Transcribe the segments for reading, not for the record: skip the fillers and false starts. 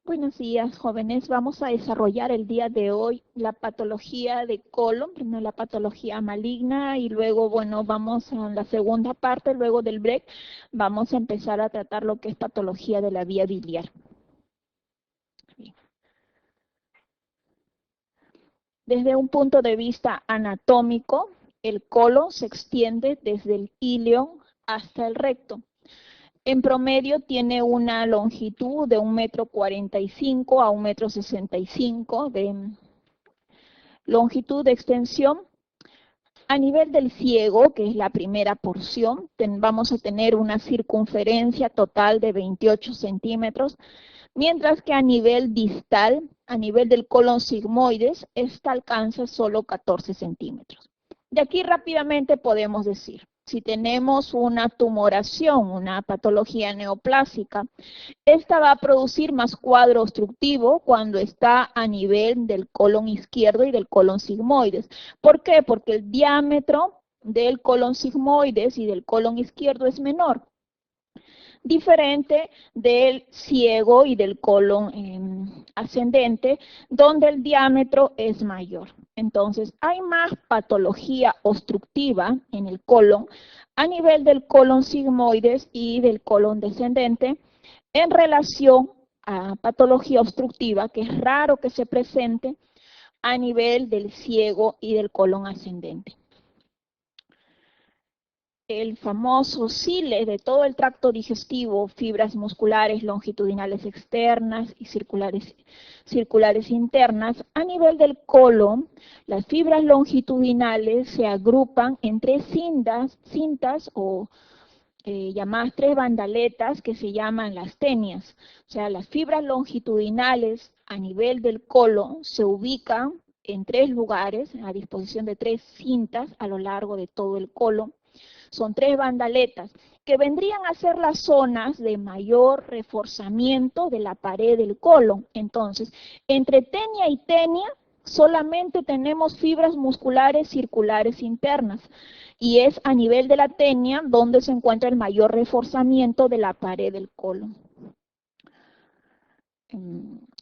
Buenos días, jóvenes. Vamos a desarrollar el día de hoy la patología de colon, primero la patología maligna y luego, bueno, vamos a la segunda parte, luego del break, vamos a empezar a tratar lo que es patología de la vía biliar. Bien. Desde un punto de vista anatómico, el colon se extiende desde el ilio hasta el recto. En promedio tiene una longitud de 1,45 m a 1,65 m de longitud de extensión. A nivel del ciego, que es la primera porción, vamos a tener una circunferencia total de 28 centímetros, mientras que a nivel distal, a nivel del colon sigmoides, esta alcanza solo 14 centímetros. De aquí rápidamente podemos decir, si tenemos una tumoración, una patología neoplásica, esta va a producir más cuadro obstructivo cuando está a nivel del colon izquierdo y del colon sigmoides. ¿Por qué? Porque el diámetro del colon sigmoides y del colon izquierdo es menor, diferente del ciego y del colon ascendente, donde el diámetro es mayor. Entonces, hay más patología obstructiva en el colon a nivel del colon sigmoides y del colon descendente en relación a patología obstructiva, que es raro que se presente a nivel del ciego y del colon ascendente. El famoso cile de todo el tracto digestivo, fibras musculares longitudinales externas y circulares internas, a nivel del colon, las fibras longitudinales se agrupan en tres cintas o llamadas tres bandaletas que se llaman las tenias. O sea, las fibras longitudinales a nivel del colon se ubican en tres lugares, a disposición de tres cintas a lo largo de todo el colon. Son tres bandaletas que vendrían a ser las zonas de mayor reforzamiento de la pared del colon. Entonces, entre tenia y tenia solamente tenemos fibras musculares circulares internas y es a nivel de la tenia donde se encuentra el mayor reforzamiento de la pared del colon.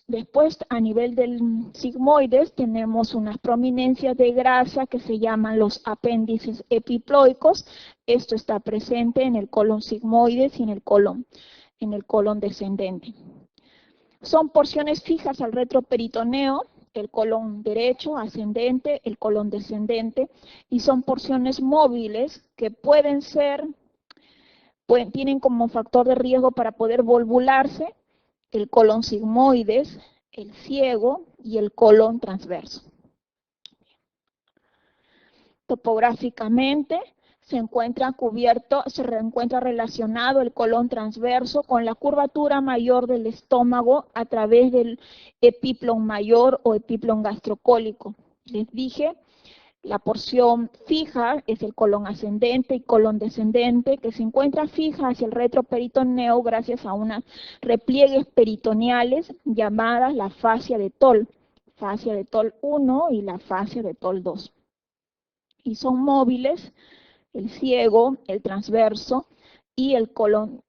Después, a nivel del sigmoides, tenemos unas prominencias de grasa que se llaman los apéndices epiploicos. Esto está presente en el colon sigmoides y en el colon descendente. Son porciones fijas al retroperitoneo, el colon derecho, ascendente, el colon descendente, y son porciones móviles que tienen como factor de riesgo para poder volvularse el colon sigmoides, el ciego y el colon transverso. Topográficamente se encuentra relacionado el colon transverso con la curvatura mayor del estómago a través del epiplon mayor o epiplon gastrocólico. Les dije, la porción fija es el colon ascendente y colon descendente, que se encuentra fija hacia el retroperitoneo gracias a unas repliegues peritoneales llamadas la fascia de Toll 1 y la fascia de Toll 2. Y son móviles el ciego, el transverso y el colon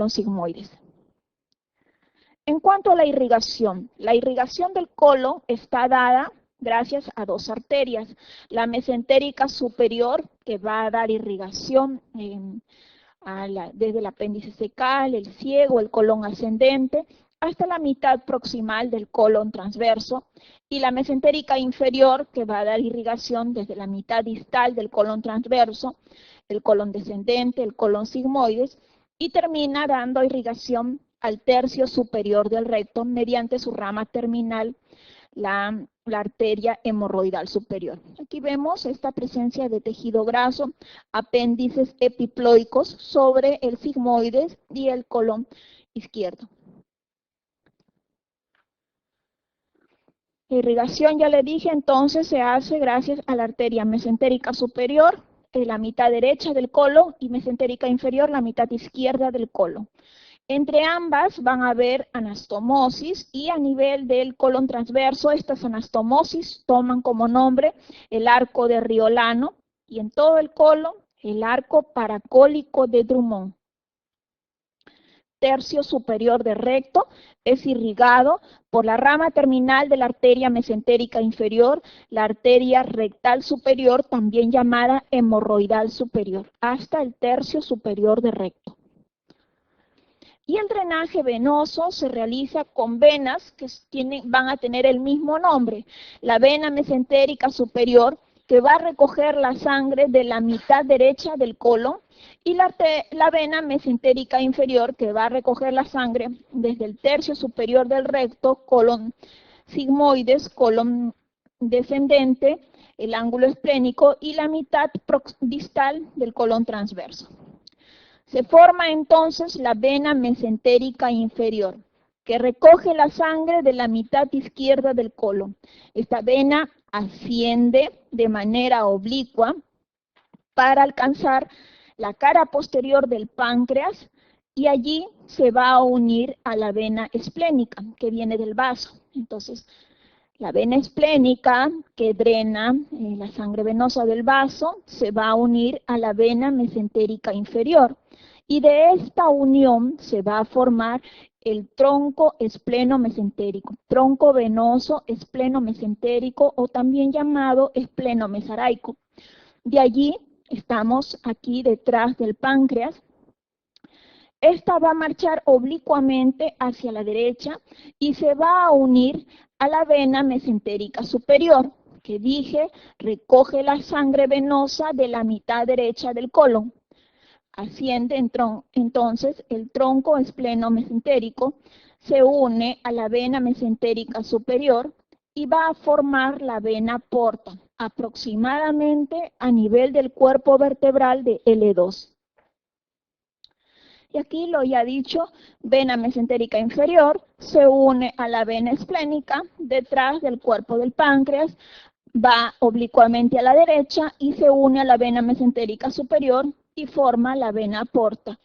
sigmoides. En cuanto a la irrigación del colon está dada gracias a dos arterias, la mesentérica superior, que va a dar irrigación desde el apéndice cecal, el ciego, el colon ascendente, hasta la mitad proximal del colon transverso, y la mesentérica inferior, que va a dar irrigación desde la mitad distal del colon transverso, el colon descendente, el colon sigmoides, y termina dando irrigación al tercio superior del recto mediante su rama terminal, la arteria hemorroidal superior. Aquí vemos esta presencia de tejido graso, apéndices epiploicos sobre el sigmoides y el colon izquierdo. La irrigación, ya le dije, entonces se hace gracias a la arteria mesentérica superior, la mitad derecha del colon, y mesentérica inferior, la mitad izquierda del colon. Entre ambas van a haber anastomosis y a nivel del colon transverso estas anastomosis toman como nombre el arco de Riolano y en todo el colon el arco paracólico de Drummond. tercio superior del recto, es irrigado por la rama terminal de la arteria mesentérica inferior, la arteria rectal superior, también llamada hemorroidal superior, hasta el tercio superior del recto. Y el drenaje venoso se realiza con venas que van a tener el mismo nombre. La vena mesentérica superior, que va a recoger la sangre de la mitad derecha del colon, y la vena mesentérica inferior, que va a recoger la sangre desde el tercio superior del recto, colon sigmoides, colon descendente, el ángulo esplénico y la mitad distal del colon transverso. Se forma entonces la vena mesentérica inferior, que recoge la sangre de la mitad izquierda del colon. Esta vena asciende de manera oblicua para alcanzar la cara posterior del páncreas y allí se va a unir a la vena esplénica, que viene del vaso. Entonces, la vena esplénica, que drena la sangre venosa del vaso, se va a unir a la vena mesentérica inferior. Y de esta unión se va a formar el tronco espleno-mesentérico, tronco venoso espleno-mesentérico o también llamado espleno-mesaraico. De allí estamos aquí detrás del páncreas. Esta va a marchar oblicuamente hacia la derecha y se va a unir a la vena mesentérica superior, que dije recoge la sangre venosa de la mitad derecha del colon. Asciende entonces el tronco espleno-mesentérico, se une a la vena mesentérica superior y va a formar la vena porta, aproximadamente a nivel del cuerpo vertebral de L2. Y aquí lo ya dicho, vena mesentérica inferior se une a la vena esplénica detrás del cuerpo del páncreas, va oblicuamente a la derecha y se une a la vena mesentérica superior y forma la vena porta.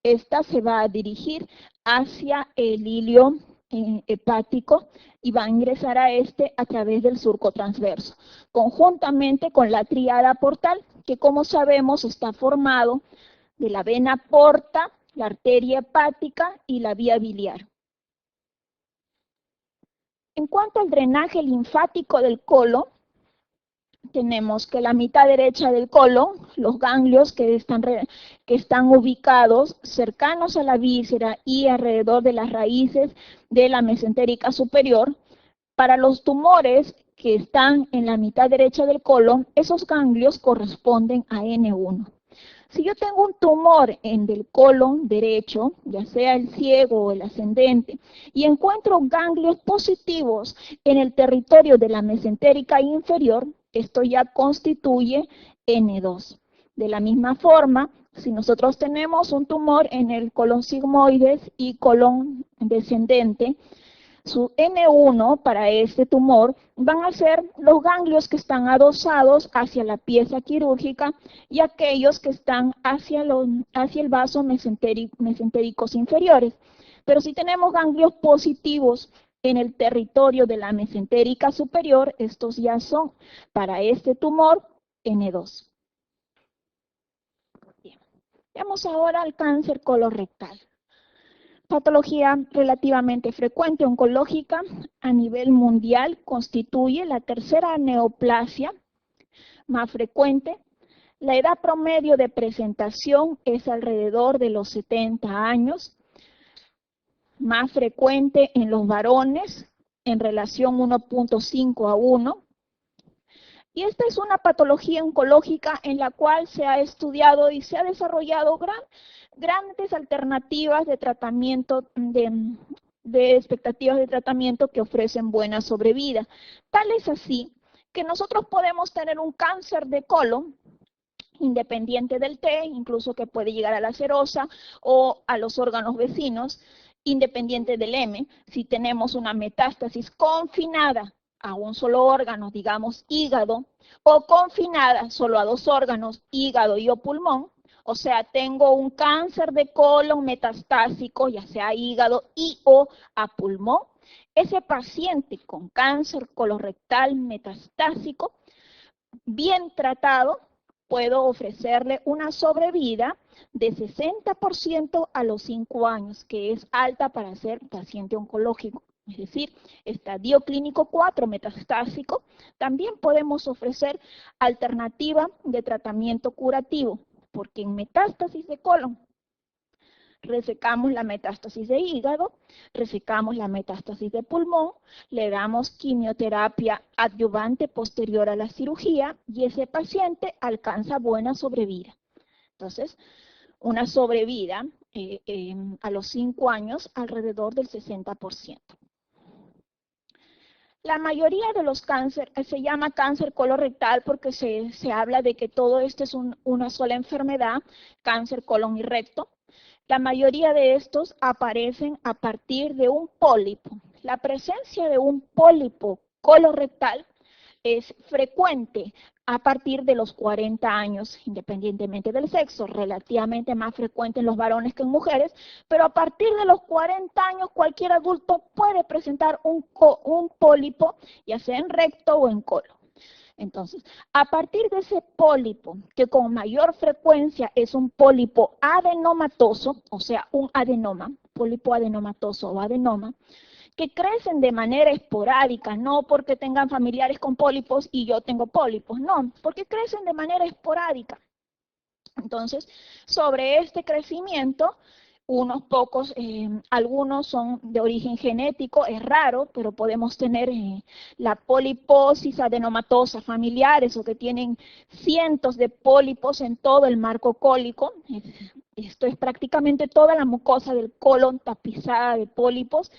Esta se va a dirigir hacia el hilio hepático y va a ingresar a este a través del surco transverso, conjuntamente con la tríada portal, que como sabemos está formado de la vena porta, la arteria hepática y la vía biliar. En cuanto al drenaje linfático del colon, tenemos que la mitad derecha del colon, los ganglios que están ubicados cercanos a la víscera y alrededor de las raíces de la mesentérica superior. Para los tumores que están en la mitad derecha del colon, esos ganglios corresponden a N1. Si yo tengo un tumor en el colon derecho, ya sea el ciego o el ascendente, y encuentro ganglios positivos en el territorio de la mesentérica inferior, esto ya constituye N2. De la misma forma, si nosotros tenemos un tumor en el colon sigmoides y colon descendente, su N1 para este tumor van a ser los ganglios que están adosados hacia la pieza quirúrgica y aquellos que están hacia el vaso mesentéricos inferiores. Pero si tenemos ganglios positivos en el territorio de la mesentérica superior, estos ya son para este tumor N2. Bien. Veamos ahora el cáncer colorectal. Patología relativamente frecuente oncológica a nivel mundial, constituye la tercera neoplasia más frecuente. La edad promedio de presentación es alrededor de los 70 años, más frecuente en los varones en relación 1.5 a 1. Y esta es una patología oncológica en la cual se ha estudiado y se ha desarrollado grandes alternativas de tratamiento, de expectativas de tratamiento que ofrecen buena sobrevida. Tal es así que nosotros podemos tener un cáncer de colon independiente del T, incluso que puede llegar a la serosa o a los órganos vecinos, independiente del M. Si tenemos una metástasis confinada a un solo órgano, digamos hígado, o confinada solo a dos órganos, hígado y o pulmón, o sea, tengo un cáncer de colon metastásico, ya sea hígado y o a pulmón, ese paciente con cáncer colorectal metastásico, bien tratado, puedo ofrecerle una sobrevida de 60% a los 5 años, que es alta para ser paciente oncológico. Es decir, estadio clínico 4 metastásico. También podemos ofrecer alternativa de tratamiento curativo, porque en metástasis de colon resecamos la metástasis de hígado, resecamos la metástasis de pulmón, le damos quimioterapia adyuvante posterior a la cirugía y ese paciente alcanza buena sobrevida. Entonces, una sobrevida a los 5 años alrededor del 60%. La mayoría de los cánceres se llama cáncer colorectal porque se habla de que todo esto es una sola enfermedad, cáncer colon y recto. La mayoría de estos aparecen a partir de un pólipo. La presencia de un pólipo colorectal es frecuente a partir de los 40 años, independientemente del sexo, relativamente más frecuente en los varones que en mujeres, pero a partir de los 40 años cualquier adulto puede presentar un pólipo, ya sea en recto o en colon. Entonces, a partir de ese pólipo, que con mayor frecuencia es un pólipo adenomatoso, o sea, un adenoma, pólipo adenomatoso o adenoma, que crecen de manera esporádica, no porque tengan familiares con pólipos y yo tengo pólipos, no, porque crecen de manera esporádica. Entonces, sobre este crecimiento, unos pocos, algunos son de origen genético, es raro, pero podemos tener la poliposis adenomatosa familiares o que tienen cientos de pólipos en todo el marco cólico. Esto es prácticamente toda la mucosa del colon tapizada de pólipos.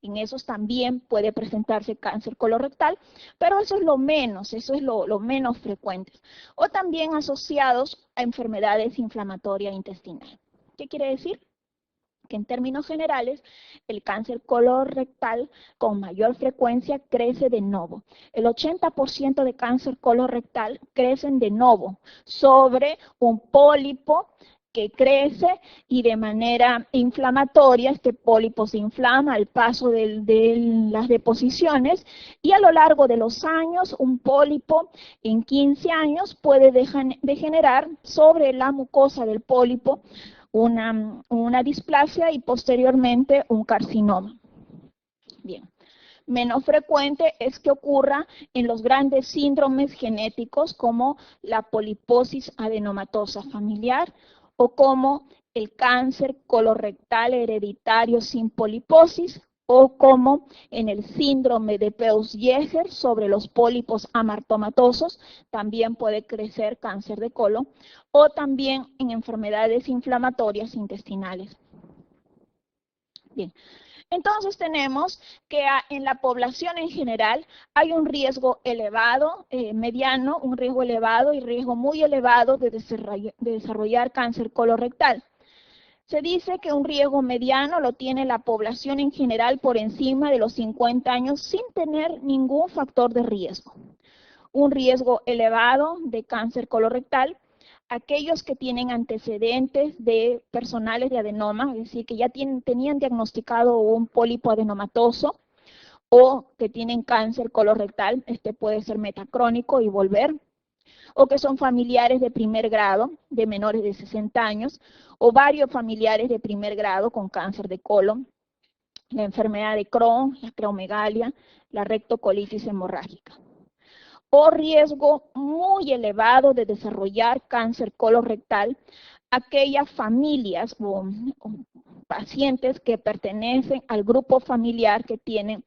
En esos también puede presentarse cáncer colorectal, pero eso es lo menos, eso es lo menos frecuente. O también asociados a enfermedades inflamatorias intestinales. ¿Qué quiere decir? Que en términos generales, el cáncer colorectal con mayor frecuencia crece de novo. El 80% de cáncer colorectal crecen de novo sobre un pólipo que crece y de manera inflamatoria, este pólipo se inflama al paso de las deposiciones y a lo largo de los años, un pólipo en 15 años puede degenerar sobre la mucosa del pólipo una displasia y posteriormente un carcinoma. Bien. Menos frecuente es que ocurra en los grandes síndromes genéticos como la poliposis adenomatosa familiar o como el cáncer colorectal hereditario sin poliposis o como en el síndrome de Peutz-Jeghers sobre los pólipos amartomatosos, también puede crecer cáncer de colon, o también en enfermedades inflamatorias intestinales. Bien. Entonces tenemos que en la población en general hay un riesgo elevado, mediano, un riesgo elevado y riesgo muy elevado de desarrollar cáncer colorectal. Se dice que un riesgo mediano lo tiene la población en general por encima de los 50 años sin tener ningún factor de riesgo. Un riesgo elevado de cáncer colorectal, aquellos que tienen antecedentes de personales de adenoma, es decir, que ya tenían diagnosticado un pólipo adenomatoso o que tienen cáncer colorectal, este puede ser metacrónico y volver, o que son familiares de primer grado de menores de 60 años, o varios familiares de primer grado con cáncer de colon, la enfermedad de Crohn, la acromegalia, la rectocolitis hemorrágica. O riesgo muy elevado de desarrollar cáncer colorectal, aquellas familias o pacientes que pertenecen al grupo familiar que tienen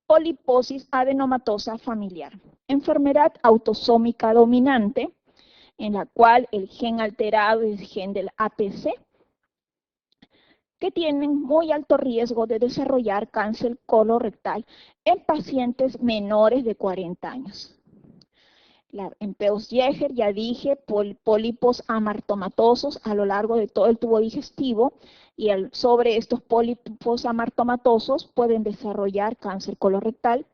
poliposis adenomatosa familiar, enfermedad autosómica dominante, en la cual el gen alterado es el gen del APC, que tienen muy alto riesgo de desarrollar cáncer colorectal en pacientes menores de 40 años. En Peutz-Jeghers, ya dije, pólipos amartomatosos a lo largo de todo el tubo digestivo y sobre estos pólipos amartomatosos pueden desarrollar cáncer colorectal.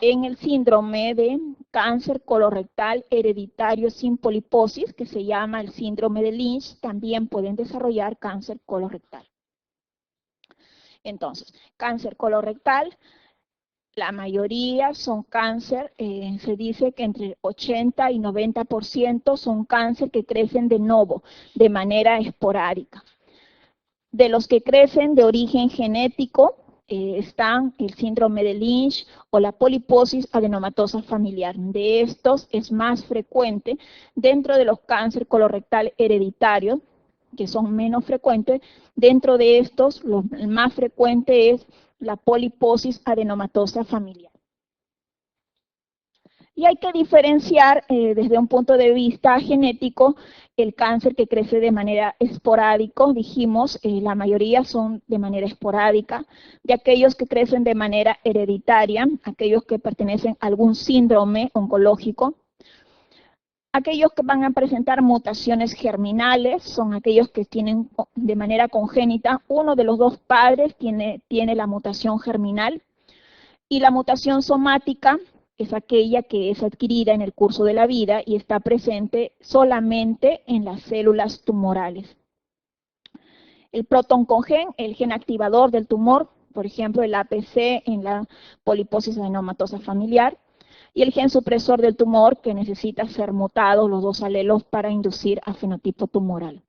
En el síndrome de cáncer colorectal hereditario sin poliposis, que se llama el síndrome de Lynch, también pueden desarrollar cáncer colorectal. Entonces, cáncer colorectal, La mayoría son cáncer, se dice que entre 80 y 90% son cáncer que crecen de novo, de manera esporádica. De los que crecen de origen genético, están el síndrome de Lynch o la poliposis adenomatosa familiar. De estos es más frecuente dentro de los cánceres colorectal hereditarios, que son menos frecuentes. Dentro de estos, lo más frecuente es la poliposis adenomatosa familiar. Y hay que diferenciar desde un punto de vista genético el cáncer que crece de manera esporádica, dijimos, la mayoría son de manera esporádica, de aquellos que crecen de manera hereditaria, aquellos que pertenecen a algún síndrome oncológico. Aquellos que van a presentar mutaciones germinales son aquellos que tienen de manera congénita, uno de los dos padres tiene la mutación germinal, y la mutación somática es aquella que es adquirida en el curso de la vida y está presente solamente en las células tumorales. El protoncogen, el gen activador del tumor, por ejemplo, el APC en la poliposis adenomatosa familiar, y el gen supresor del tumor que necesita ser mutado, los dos alelos, para inducir a fenotipo tumoral.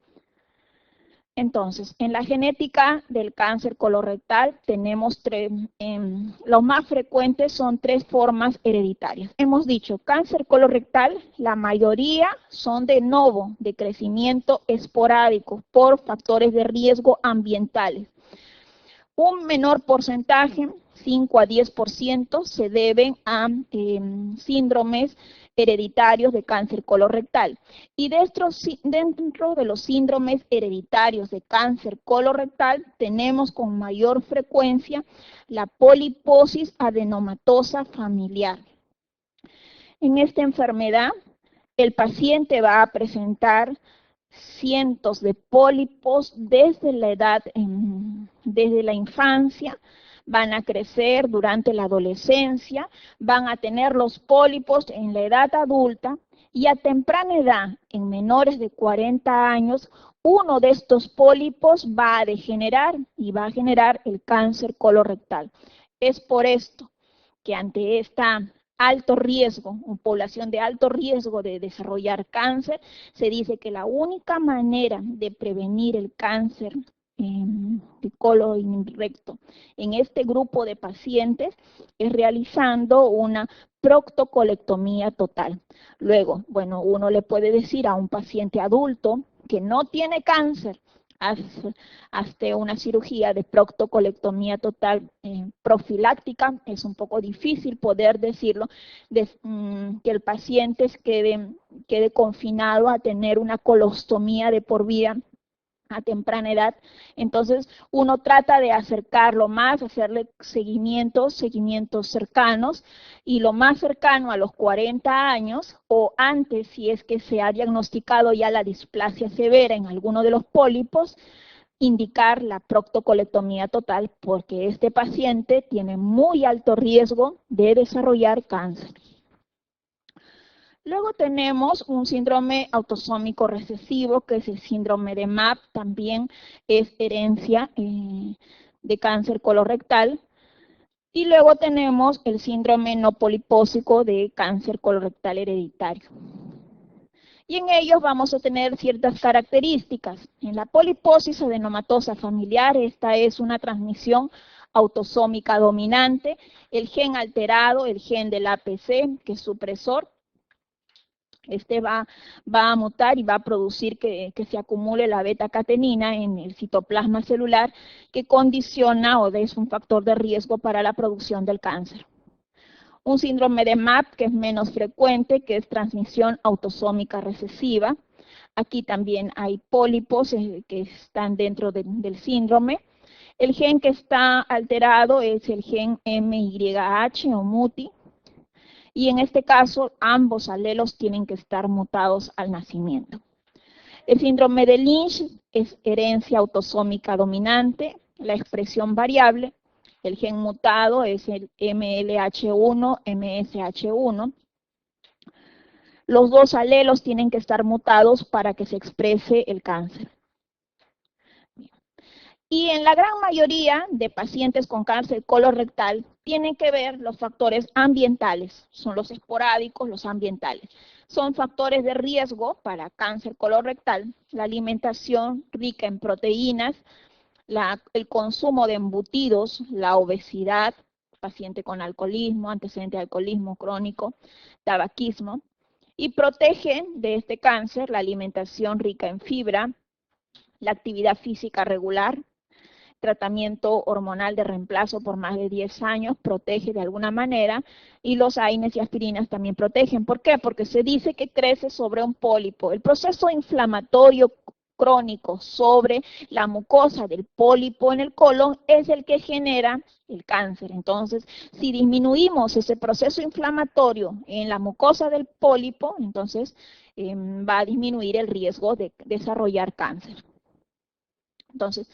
Entonces, en la genética del cáncer colorectal tenemos los más frecuentes son 3 formas hereditarias. Hemos dicho, cáncer colorectal, la mayoría son de novo, de crecimiento esporádico por factores de riesgo ambientales. Un menor porcentaje, 5 a 10%, se deben a síndromes hereditarios de cáncer colorectal. Y dentro de los síndromes hereditarios de cáncer colorectal tenemos con mayor frecuencia la poliposis adenomatosa familiar. En esta enfermedad, el paciente va a presentar cientos de pólipos desde la infancia, van a crecer durante la adolescencia, van a tener los pólipos en la edad adulta y a temprana edad, en menores de 40 años, uno de estos pólipos va a degenerar y va a generar el cáncer colorectal. Es por esto que ante esta alto riesgo, una población de alto riesgo de desarrollar cáncer, se dice que la única manera de prevenir el cáncer de colon y recto en este grupo de pacientes es realizando una proctocolectomía total. Luego, bueno, uno le puede decir a un paciente adulto que no tiene cáncer, hazte una cirugía de proctocolectomía total profiláctica. Es un poco difícil poder decirlo, que el paciente quede confinado a tener una colostomía de por vida a temprana edad. Entonces uno trata de acercarlo más, hacerle seguimientos cercanos, y lo más cercano a los 40 años o antes, si es que se ha diagnosticado ya la displasia severa en alguno de los pólipos, indicar la proctocolectomía total, porque este paciente tiene muy alto riesgo de desarrollar cáncer. Luego tenemos un síndrome autosómico recesivo, que es el síndrome de MAP, también es herencia de cáncer colorectal. Y luego tenemos el síndrome no polipósico de cáncer colorectal hereditario. Y en ellos vamos a tener ciertas características. En la poliposis adenomatosa familiar, esta es una transmisión autosómica dominante, el gen alterado, el gen del APC, que es supresor, este va a mutar y va a producir que se acumule la beta-catenina en el citoplasma celular, que condiciona o es un factor de riesgo para la producción del cáncer. Un síndrome de MAP, que es menos frecuente, que es transmisión autosómica recesiva. Aquí también hay pólipos que están dentro del síndrome. El gen que está alterado es el gen MYH o MUTI, y en este caso ambos alelos tienen que estar mutados al nacimiento. El síndrome de Lynch es herencia autosómica dominante, la expresión variable, el gen mutado es el MLH1, MSH1. Los dos alelos tienen que estar mutados para que se exprese el cáncer. Y en la gran mayoría de pacientes con cáncer colorectal tienen que ver los factores ambientales, son los esporádicos, los ambientales. Son factores de riesgo para cáncer colorectal, la alimentación rica en proteínas, el consumo de embutidos, la obesidad, paciente con alcoholismo, antecedente de alcoholismo crónico, tabaquismo, y protegen de este cáncer la alimentación rica en fibra, la actividad física regular, tratamiento hormonal de reemplazo por más de 10 años, protege de alguna manera, y los AINES y aspirinas también protegen. ¿Por qué? Porque se dice que crece sobre un pólipo. El proceso inflamatorio crónico sobre la mucosa del pólipo en el colon es el que genera el cáncer. Entonces, si disminuimos ese proceso inflamatorio en la mucosa del pólipo, entonces va a disminuir el riesgo de desarrollar cáncer. Entonces,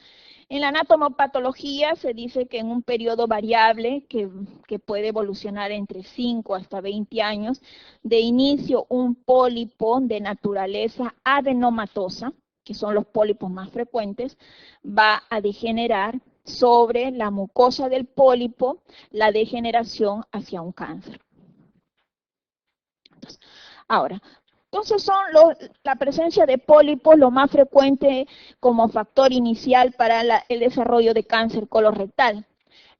en la anatomopatología se dice que en un periodo variable que puede evolucionar entre 5 hasta 20 años, de inicio un pólipo de naturaleza adenomatosa, que son los pólipos más frecuentes, va a degenerar sobre la mucosa del pólipo la degeneración hacia un cáncer. Entonces son la presencia de pólipos lo más frecuente como factor inicial para el desarrollo de cáncer colorectal.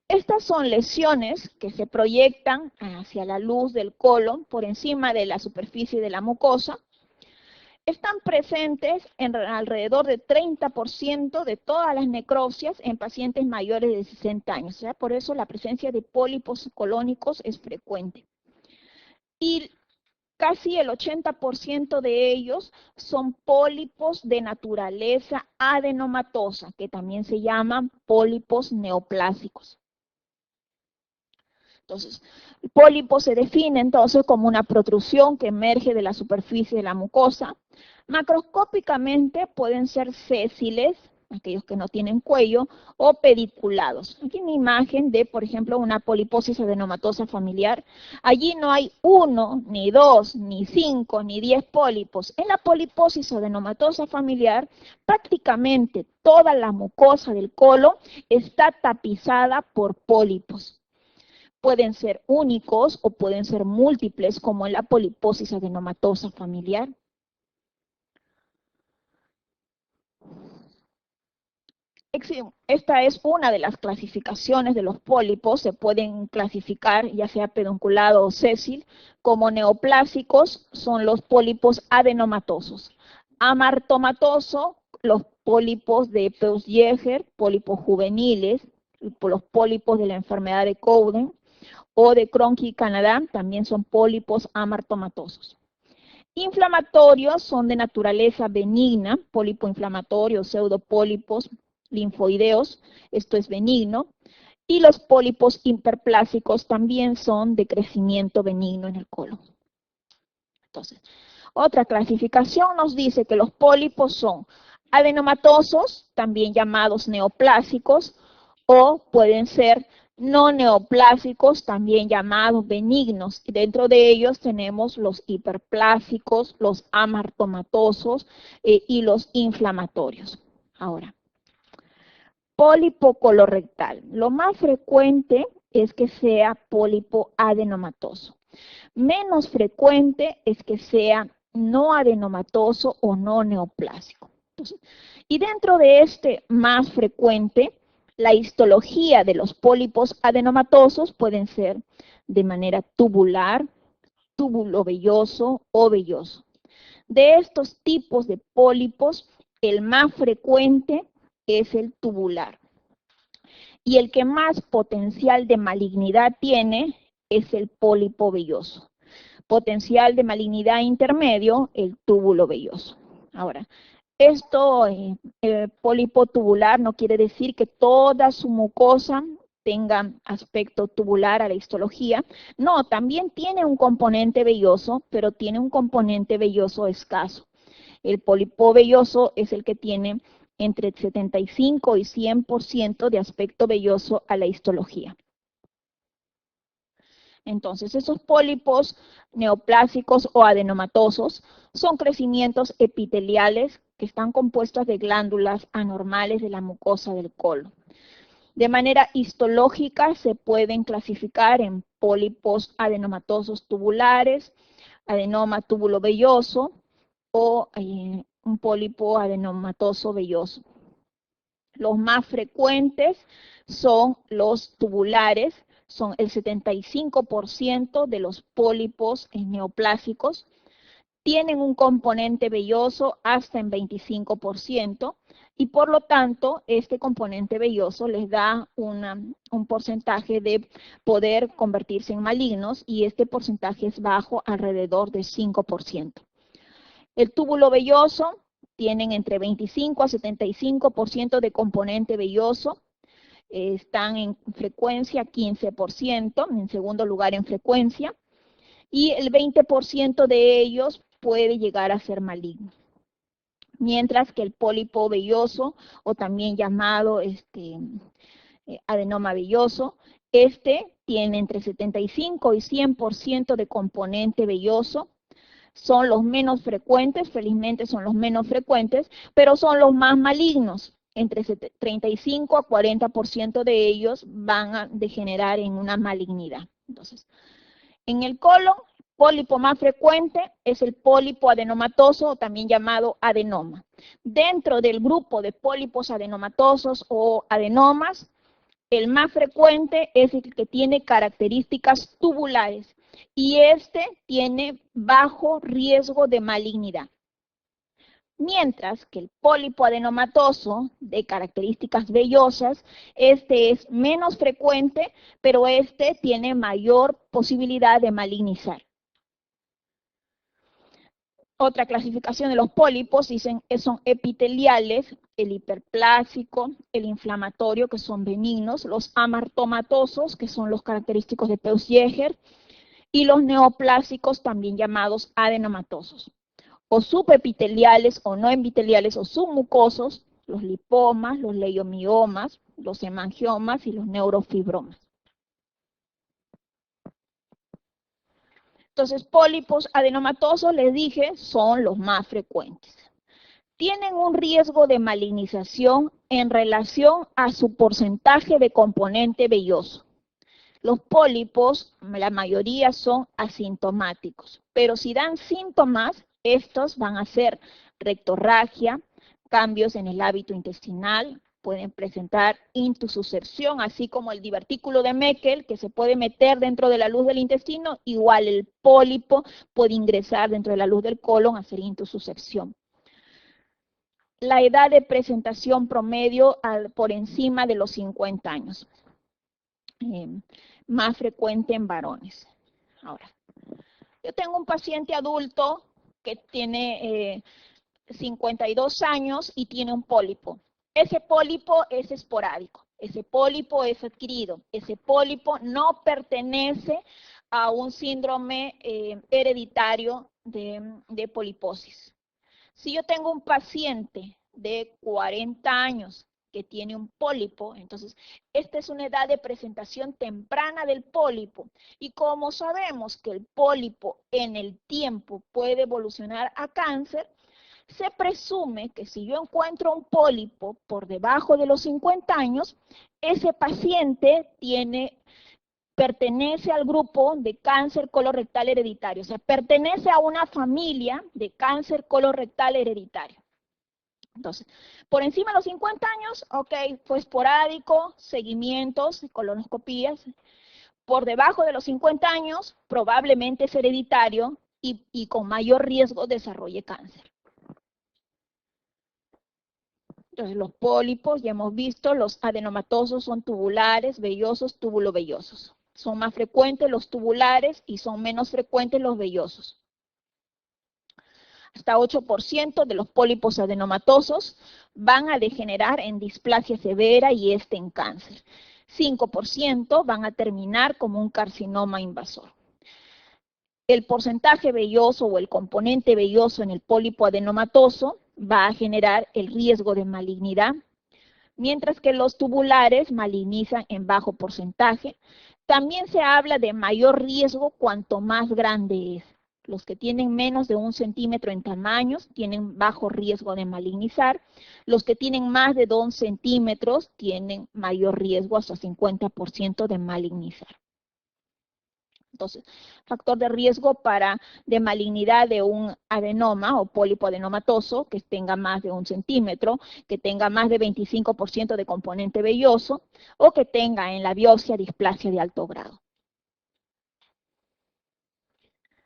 Estas son lesiones que se proyectan hacia la luz del colon por encima de la superficie de la mucosa. Están presentes en alrededor de 30% de todas las necropsias en pacientes mayores de 60 años. O sea, por eso la presencia de pólipos colónicos es frecuente. Y casi el 80% de ellos son pólipos de naturaleza adenomatosa, que también se llaman pólipos neoplásicos. Entonces, el pólipo se define entonces como una protrusión que emerge de la superficie de la mucosa. Macroscópicamente pueden ser sésiles, aquellos que no tienen cuello, o pediculados. Aquí una imagen de, por ejemplo, una poliposis adenomatosa familiar. Allí no hay 1, ni 2, ni 5, ni 10 pólipos. En la poliposis adenomatosa familiar, prácticamente toda la mucosa del colon está tapizada por pólipos. Pueden ser únicos o pueden ser múltiples, como en la poliposis adenomatosa familiar. Esta es una de las clasificaciones de los pólipos. Se pueden clasificar, ya sea pedunculado o sésil, como neoplásicos, son los pólipos adenomatosos. Amartomatoso, los pólipos de Peutz-Jeghers, pólipos juveniles, los pólipos de la enfermedad de Cowden, o de Cronky-Canadá, también son pólipos amartomatosos. Inflamatorios son de naturaleza benigna, pólipo inflamatorio, pseudopólipos linfoideos, esto es benigno, y los pólipos hiperplásicos también son de crecimiento benigno en el colon. Entonces, otra clasificación nos dice que los pólipos son adenomatosos, también llamados neoplásicos, o pueden ser no neoplásicos, también llamados benignos. Dentro de ellos tenemos los hiperplásicos, los amartomatosos y los inflamatorios. Ahora, pólipo colorectal. Lo más frecuente es que sea pólipo adenomatoso. Menos frecuente es que sea no adenomatoso o no neoplásico. Entonces, y dentro de este más frecuente, la histología de los pólipos adenomatosos pueden ser de manera tubular, túbulo velloso o velloso. De estos tipos de pólipos, el más frecuente es el tubular. Y el que más potencial de malignidad tiene es el pólipo velloso. Potencial de malignidad intermedio, el túbulo velloso. Ahora, esto, pólipo tubular, no quiere decir que toda su mucosa tenga aspecto tubular a la histología. No, también tiene un componente velloso, pero tiene un componente velloso escaso. El pólipo velloso es el que tiene entre 75 y 100% de aspecto velloso a la histología. Entonces, esos pólipos neoplásicos o adenomatosos son crecimientos epiteliales que están compuestas de glándulas anormales de la mucosa del colon. De manera histológica se pueden clasificar en pólipos adenomatosos tubulares, adenoma túbulo velloso o un pólipo adenomatoso velloso. Los más frecuentes son los tubulares, son el 75% de los pólipos neoplásicos. Tienen un componente velloso hasta en 25% y por lo tanto este componente velloso les da un porcentaje de poder convertirse en malignos y este porcentaje es bajo, alrededor de 5%. El túbulo velloso tienen entre 25 a 75% de componente velloso, están en frecuencia 15%, en segundo lugar en frecuencia, y el 20% de ellos puede llegar a ser maligno. Mientras que el pólipo velloso, o también llamado adenoma velloso, tiene entre 75 y 100% de componente velloso. Son los menos frecuentes, felizmente son los menos frecuentes, pero son los más malignos. Entre 35 a 40% de ellos van a degenerar en una malignidad. Entonces, en el colon, el pólipo más frecuente es el pólipo adenomatoso, también llamado adenoma. Dentro del grupo de pólipos adenomatosos o adenomas, el más frecuente es el que tiene características tubulares y tiene bajo riesgo de malignidad. Mientras que el pólipo adenomatoso de características vellosas, es menos frecuente, pero tiene mayor posibilidad de malignizar. Otra clasificación de los pólipos dicen que son epiteliales, el hiperplásico, el inflamatorio, que son benignos, los amartomatosos, que son los característicos de Peutz-Jeghers, y los neoplásicos, también llamados adenomatosos, o subepiteliales o no epiteliales o submucosos, los lipomas, los leiomiomas, los hemangiomas y los neurofibromas. Entonces, pólipos adenomatosos, les dije, son los más frecuentes. Tienen un riesgo de malignización en relación a su porcentaje de componente velloso. Los pólipos, la mayoría son asintomáticos, pero si dan síntomas, estos van a ser rectorragia, cambios en el hábito intestinal, pueden presentar intususcepción, así como el divertículo de Meckel, que se puede meter dentro de la luz del intestino, igual el pólipo puede ingresar dentro de la luz del colon a hacer intususcepción. La edad de presentación promedio por encima de los 50 años. Más frecuente en varones. Ahora, yo tengo un paciente adulto que tiene 52 años y tiene un pólipo. Ese pólipo es esporádico, ese pólipo es adquirido, ese pólipo no pertenece a un síndrome hereditario de poliposis. Si yo tengo un paciente de 40 años que tiene un pólipo, entonces esta es una edad de presentación temprana del pólipo. Y como sabemos que el pólipo en el tiempo puede evolucionar a cáncer, se presume que si yo encuentro un pólipo por debajo de los 50 años, ese paciente pertenece al grupo de cáncer colorectal hereditario, o sea, pertenece a una familia de cáncer colorectal hereditario. Entonces, por encima de los 50 años, ok, fue esporádico, seguimientos, colonoscopías. Por debajo de los 50 años, probablemente es hereditario y con mayor riesgo desarrolle cáncer. Entonces, los pólipos, ya hemos visto, los adenomatosos son tubulares, vellosos, túbulo-vellosos. Son más frecuentes los tubulares y son menos frecuentes los vellosos. Hasta 8% de los pólipos adenomatosos van a degenerar en displasia severa y en cáncer. 5% van a terminar como un carcinoma invasor. El porcentaje velloso o el componente velloso en el pólipo adenomatoso va a generar el riesgo de malignidad, mientras que los tubulares malignizan en bajo porcentaje. También se habla de mayor riesgo cuanto más grande es. Los que tienen menos de 1 centímetro en tamaños tienen bajo riesgo de malignizar. Los que tienen más de 2 centímetros tienen mayor riesgo, hasta 50% de malignizar. Entonces, factor de riesgo de malignidad de un adenoma o pólipo adenomatoso que tenga más de 1 centímetro, que tenga más de 25% de componente velloso o que tenga en la biopsia displasia de alto grado.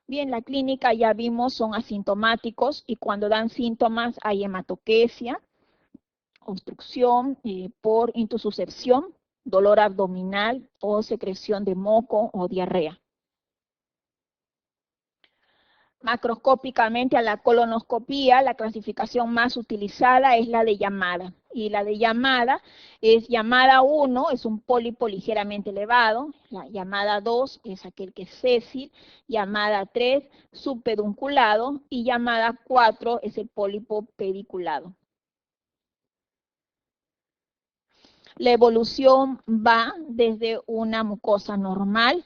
Bien, la clínica ya vimos son asintomáticos y cuando dan síntomas hay hematoquesia, obstrucción por intususcepción, dolor abdominal o secreción de moco o diarrea. Macroscópicamente a la colonoscopía, la clasificación más utilizada es la de llamada. Y la de llamada es llamada 1, es un pólipo ligeramente elevado. La llamada 2 es aquel que es sésil. Llamada 3, subpedunculado. Y llamada 4 es el pólipo pediculado. La evolución va desde una mucosa normal.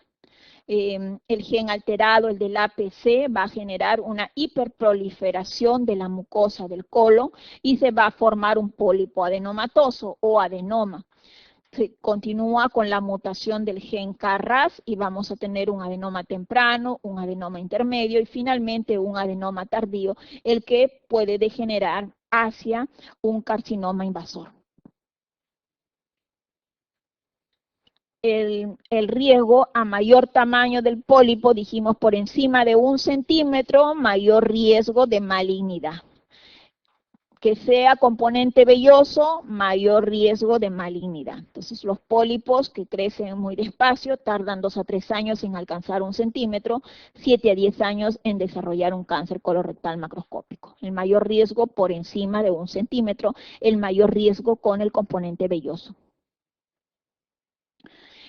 El gen alterado, el del APC, va a generar una hiperproliferación de la mucosa del colon y se va a formar un pólipo adenomatoso o adenoma. Se continúa con la mutación del gen KRAS y vamos a tener un adenoma temprano, un adenoma intermedio y finalmente un adenoma tardío, el que puede degenerar hacia un carcinoma invasor. El riesgo a mayor tamaño del pólipo, dijimos por encima de 1 centímetro, mayor riesgo de malignidad. Que sea componente velloso, mayor riesgo de malignidad. Entonces los pólipos que crecen muy despacio tardan 2 a 3 años en alcanzar 1 centímetro, 7 a 10 años en desarrollar un cáncer colorectal macroscópico. El mayor riesgo por encima de 1 centímetro, el mayor riesgo con el componente velloso.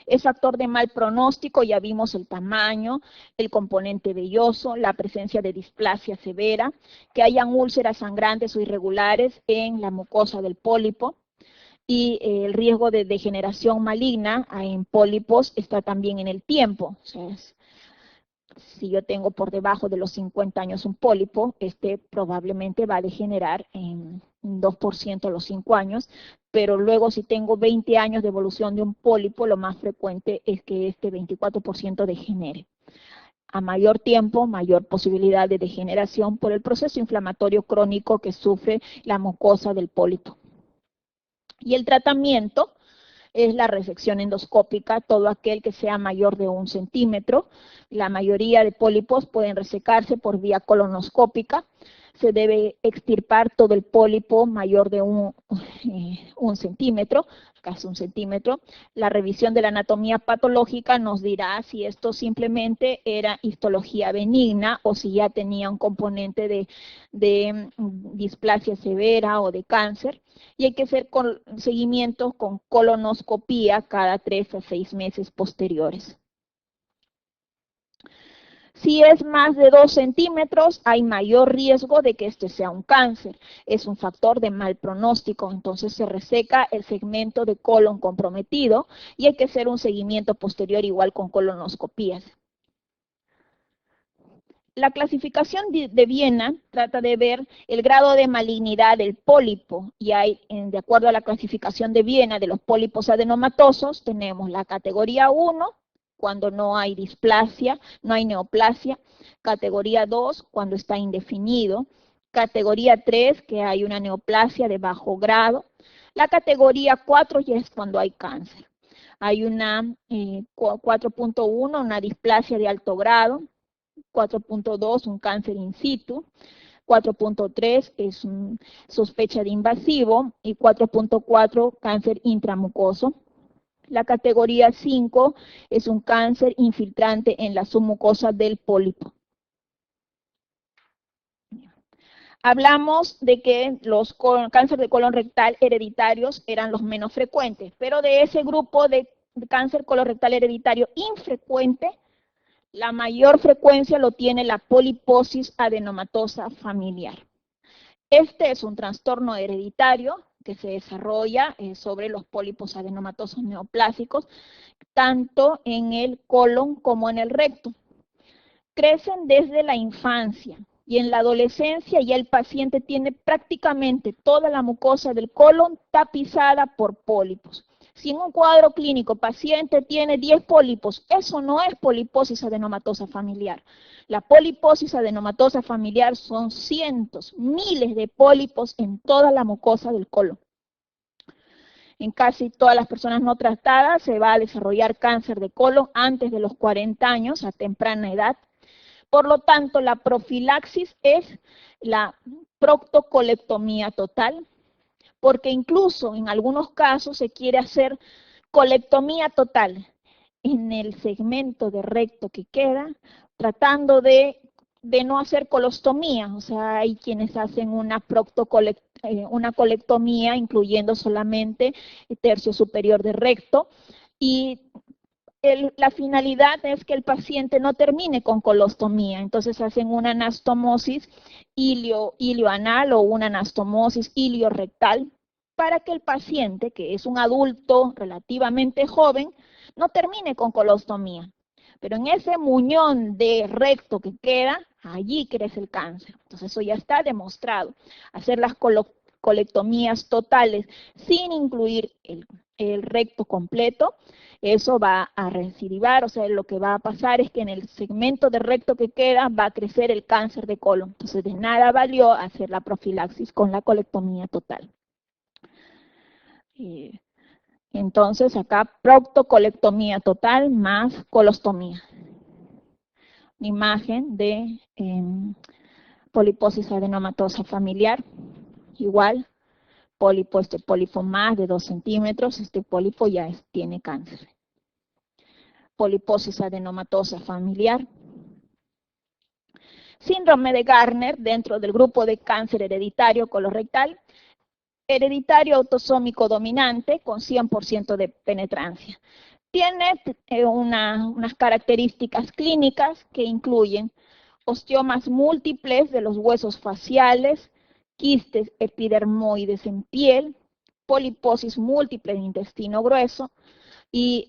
Es factor de mal pronóstico, ya vimos el tamaño, el componente velloso, la presencia de displasia severa, que hayan úlceras sangrantes o irregulares en la mucosa del pólipo, y el riesgo de degeneración maligna en pólipos está también en el tiempo. O sea, si yo tengo por debajo de los 50 años un pólipo, este probablemente va a degenerar en 2% a los 5 años, pero luego si tengo 20 años de evolución de un pólipo, lo más frecuente es que este 24% degenere. A mayor tiempo, mayor posibilidad de degeneración por el proceso inflamatorio crónico que sufre la mucosa del pólipo. Y el tratamiento es la resección endoscópica, todo aquel que sea mayor de 1 centímetro. La mayoría de pólipos pueden resecarse por vía colonoscópica. Se debe extirpar todo el pólipo mayor de 1 centímetro, casi 1 centímetro. La revisión de la anatomía patológica nos dirá si esto simplemente era histología benigna o si ya tenía un componente de displasia severa o de cáncer. Y hay que hacer seguimientos con colonoscopía cada 3 a 6 meses posteriores. Si es más de 2 centímetros, hay mayor riesgo de que este sea un cáncer. Es un factor de mal pronóstico, entonces se reseca el segmento de colon comprometido y hay que hacer un seguimiento posterior igual con colonoscopías. La clasificación de Viena trata de ver el grado de malignidad del pólipo y hay, de acuerdo a la clasificación de Viena de los pólipos adenomatosos, tenemos la categoría 1, cuando no hay displasia, no hay neoplasia, categoría 2, cuando está indefinido, categoría 3, que hay una neoplasia de bajo grado, la categoría 4 ya es cuando hay cáncer. Hay una 4.1, una displasia de alto grado, 4.2, un cáncer in situ, 4.3 es sospecha de invasivo y 4.4, cáncer intramucoso. La categoría 5 es un cáncer infiltrante en la submucosa del pólipo. Hablamos de que los cánceres de colon rectal hereditarios eran los menos frecuentes, pero de ese grupo de cáncer colorectal hereditario infrecuente, la mayor frecuencia lo tiene la poliposis adenomatosa familiar. Este es un trastorno hereditario que se desarrolla sobre los pólipos adenomatosos neoplásicos, tanto en el colon como en el recto. crecen desde la infancia y en la adolescencia ya el paciente tiene prácticamente toda la mucosa del colon tapizada por pólipos. Si en un cuadro clínico paciente tiene 10 pólipos, eso no es poliposis adenomatosa familiar. La poliposis adenomatosa familiar son cientos, miles de pólipos en toda la mucosa del colon. En casi todas las personas no tratadas se va a desarrollar cáncer de colon antes de los 40 años, a temprana edad. Por lo tanto, la profilaxis es la proctocolectomía total, porque incluso en algunos casos se quiere hacer colectomía total en el segmento de recto que queda, tratando de no hacer colostomía. O sea, hay quienes hacen una colectomía incluyendo solamente el tercio superior de recto, y la finalidad es que el paciente no termine con colostomía. Entonces hacen una anastomosis ilioanal o una anastomosis iliorectal para que el paciente, que es un adulto relativamente joven, no termine con colostomía. Pero en ese muñón de recto que queda, allí crece el cáncer. Entonces eso ya está demostrado. Hacer las colectomías totales sin incluir el recto completo, eso va a recidivar, o sea, lo que va a pasar es que en el segmento de recto que queda va a crecer el cáncer de colon. Entonces de nada valió hacer la profilaxis con la colectomía total. Entonces acá proctocolectomía total más colostomía. Una imagen de poliposis adenomatosa familiar, igual, pólipo, este pólipo más de 2 centímetros, este pólipo ya tiene cáncer. Poliposis adenomatosa familiar. Síndrome de Gardner dentro del grupo de cáncer hereditario colorectal, hereditario autosómico dominante con 100% de penetrancia. Tiene unas características clínicas que incluyen osteomas múltiples de los huesos faciales, quistes epidermoides en piel, poliposis múltiple de intestino grueso y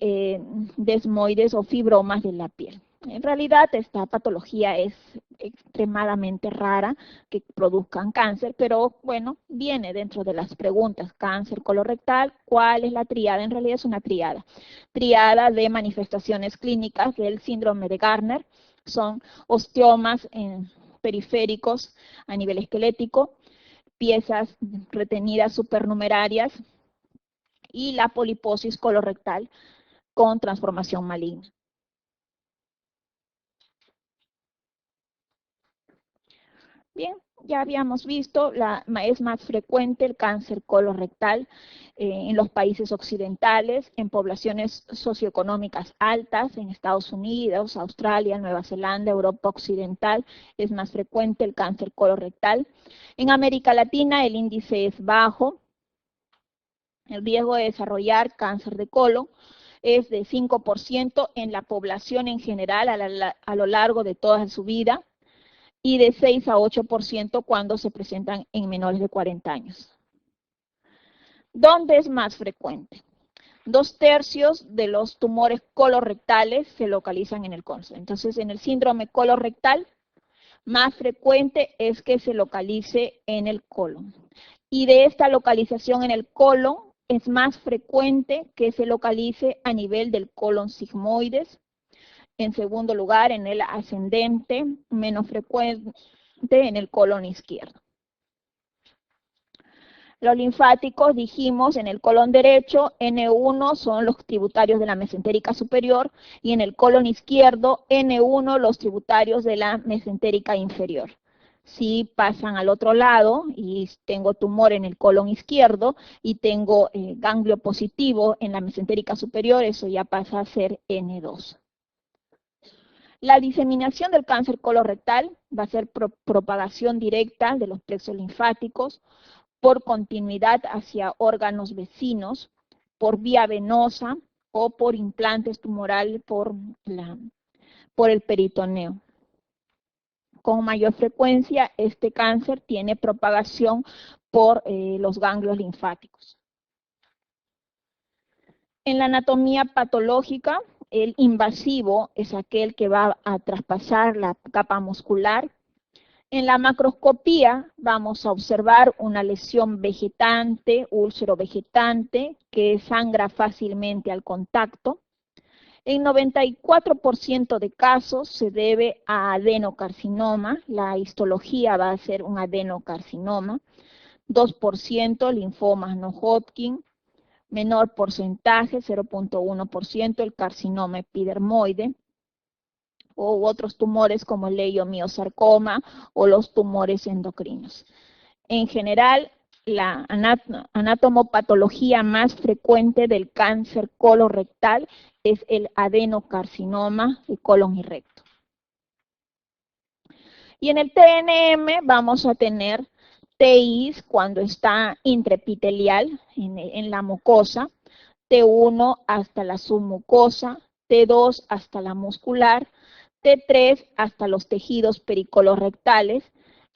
desmoides o fibromas de la piel. En realidad esta patología es extremadamente rara que produzcan cáncer, pero bueno, viene dentro de las preguntas. Cáncer colorectal, ¿cuál es la tríada? En realidad es una tríada. Tríada de manifestaciones clínicas del síndrome de Gardner. Son osteomas periféricos a nivel esquelético, piezas retenidas supernumerarias y la poliposis colorectal con transformación maligna. Bien, ya habíamos visto, es más frecuente el cáncer colorectal en los países occidentales, en poblaciones socioeconómicas altas, en Estados Unidos, Australia, Nueva Zelanda, Europa Occidental, es más frecuente el cáncer colorectal. En América Latina el índice es bajo, el riesgo de desarrollar cáncer de colon es de 5% en la población en general a lo largo de toda su vida, y de 6 a 8% cuando se presentan en menores de 40 años. ¿Dónde es más frecuente? 2/3 de los tumores colorectales se localizan en el colon. Entonces, en el síndrome colorectal, más frecuente es que se localice en el colon. Y de esta localización en el colon, es más frecuente que se localice a nivel del colon sigmoides. En segundo lugar, en el ascendente, menos frecuente en el colon izquierdo. Los linfáticos, dijimos, en el colon derecho, N1 son los tributarios de la mesentérica superior, y en el colon izquierdo, N1 los tributarios de la mesentérica inferior. Si pasan al otro lado y tengo tumor en el colon izquierdo y tengo ganglio positivo en la mesentérica superior, eso ya pasa a ser N2. La diseminación del cáncer colorectal va a ser propagación directa de los plexos linfáticos por continuidad hacia órganos vecinos, por vía venosa o por implantes tumorales por el peritoneo. Con mayor frecuencia, este cáncer tiene propagación por los ganglios linfáticos. En la anatomía patológica, El invasivo es aquel que va a traspasar la capa muscular. En la macroscopía vamos a observar una lesión vegetante, úlcero vegetante, que sangra fácilmente al contacto. En 94% de casos se debe a adenocarcinoma, la histología va a ser un adenocarcinoma, 2% linfomas no Hodgkin, menor porcentaje, 0.1%, el carcinoma epidermoide, o otros tumores como el leiomiosarcoma o los tumores endocrinos. En general, la anatomopatología más frecuente del cáncer colorectal es el adenocarcinoma de colon y recto. Y en el TNM vamos a tener TIs cuando está intraepitelial en la mucosa, T1 hasta la submucosa, T2 hasta la muscular, T3 hasta los tejidos pericolorrectales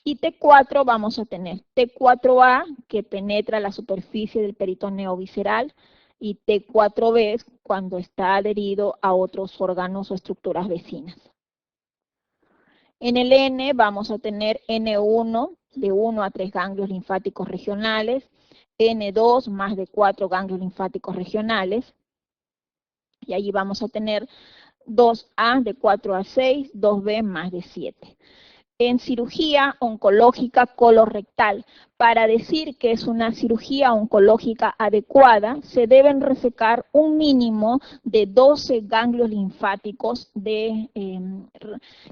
y T4 vamos a tener T4A que penetra la superficie del peritoneo visceral y T4B cuando está adherido a otros órganos o estructuras vecinas. En el N vamos a tener N1 de 1 a 3 ganglios linfáticos regionales, N2 más de 4 ganglios linfáticos regionales, y allí vamos a tener 2A de 4 a 6, 2B más de 7. En cirugía oncológica colorectal, para decir que es una cirugía oncológica adecuada, se deben resecar un mínimo de 12 ganglios linfáticos que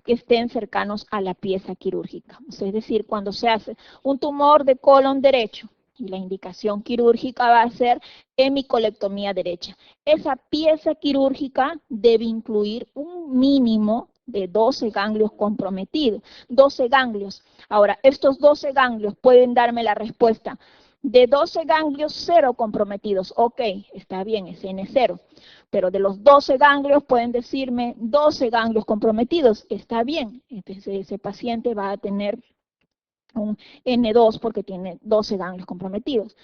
estén cercanos a la pieza quirúrgica. Es decir, cuando se hace un tumor de colon derecho, y la indicación quirúrgica va a ser hemicolectomía derecha. Esa pieza quirúrgica debe incluir un mínimo de 12 ganglios comprometidos. 12 ganglios. Ahora, estos 12 ganglios pueden darme la respuesta. De 12 ganglios, 0 comprometidos. Ok, está bien, es N0. Pero de los 12 ganglios pueden decirme 12 ganglios comprometidos. Está bien, entonces ese paciente va a tener un N2 porque tiene 12 ganglios comprometidos.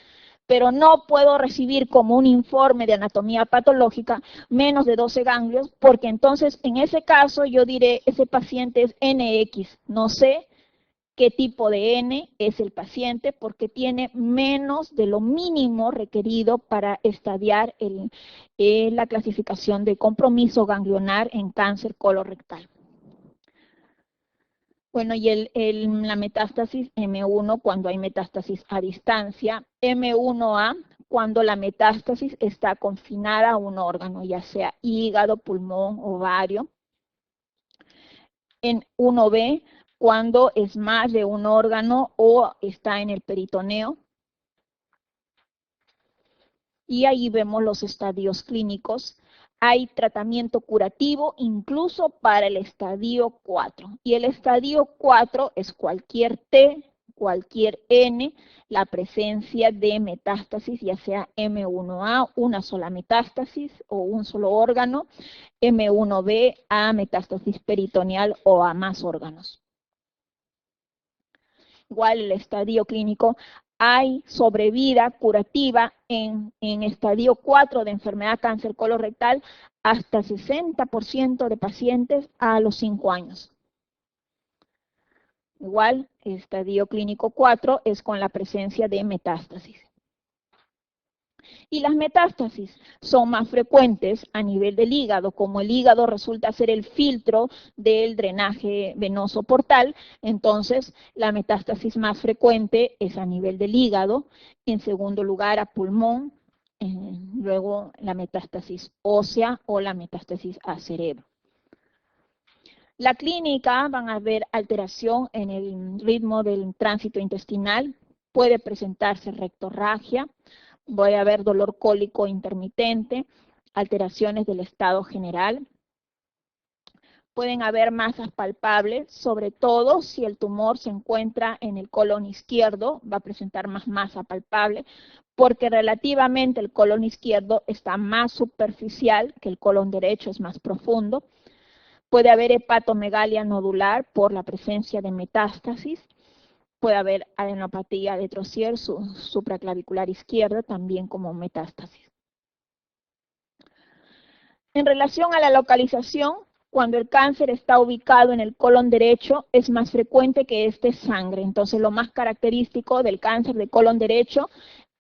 Pero no puedo recibir como un informe de anatomía patológica menos de 12 ganglios, porque entonces en ese caso yo diré, ese paciente es NX, no sé qué tipo de N es el paciente, porque tiene menos de lo mínimo requerido para estadiar la clasificación de compromiso ganglionar en cáncer colorectal. Bueno, y la metástasis M1 cuando hay metástasis a distancia, M1A cuando la metástasis está confinada a un órgano, ya sea hígado, pulmón, ovario. En 1B cuando es más de un órgano o está en el peritoneo. Y ahí vemos los estadios clínicos. Hay tratamiento curativo incluso para el estadio 4. Y el estadio 4 es cualquier T, cualquier N, la presencia de metástasis, ya sea M1A, una sola metástasis o un solo órgano, M1B, a metástasis peritoneal o a más órganos. Igual el estadio clínico, hay sobrevida curativa en estadio 4 de enfermedad cáncer colorectal hasta 60% de pacientes a los 5 años. Igual, estadio clínico 4 es con la presencia de metástasis. Y las metástasis son más frecuentes a nivel del hígado, como el hígado resulta ser el filtro del drenaje venoso portal, entonces la metástasis más frecuente es a nivel del hígado, en segundo lugar a pulmón, luego la metástasis ósea o la metástasis a cerebro. La clínica van a ver alteración en el ritmo del tránsito intestinal, puede presentarse rectorragia, voy a ver dolor cólico intermitente, alteraciones del estado general. Pueden haber masas palpables, sobre todo si el tumor se encuentra en el colon izquierdo, va a presentar más masa palpable, porque relativamente el colon izquierdo está más superficial que el colon derecho, es más profundo. Puede haber hepatomegalia nodular por la presencia de metástasis. Puede haber adenopatía de Trozier supraclavicular izquierda también como metástasis. En relación a la localización, cuando el cáncer está ubicado en el colon derecho, es más frecuente que este sangre. Entonces, lo más característico del cáncer de colon derecho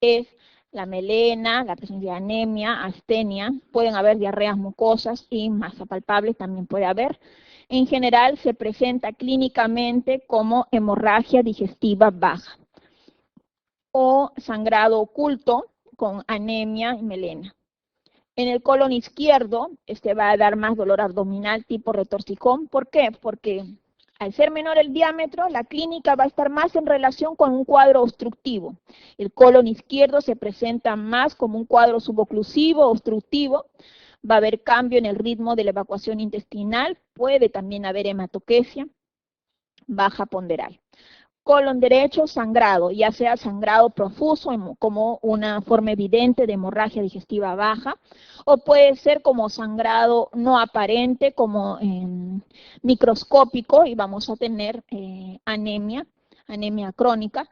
es la melena, la presencia de anemia, astenia, pueden haber diarreas mucosas y masa palpable también puede haber. En general, se presenta clínicamente como hemorragia digestiva baja o sangrado oculto con anemia y melena. En el colon izquierdo, este va a dar más dolor abdominal tipo retorcijón. ¿Por qué? Porque al ser menor el diámetro, la clínica va a estar más en relación con un cuadro obstructivo. El colon izquierdo se presenta más como un cuadro suboclusivo, obstructivo. Va a haber cambio en el ritmo de la evacuación intestinal. Puede también haber hematoquesia baja ponderal. Colon derecho sangrado, ya sea sangrado profuso como una forma evidente de hemorragia digestiva baja, o puede ser como sangrado no aparente, como microscópico, y vamos a tener anemia crónica.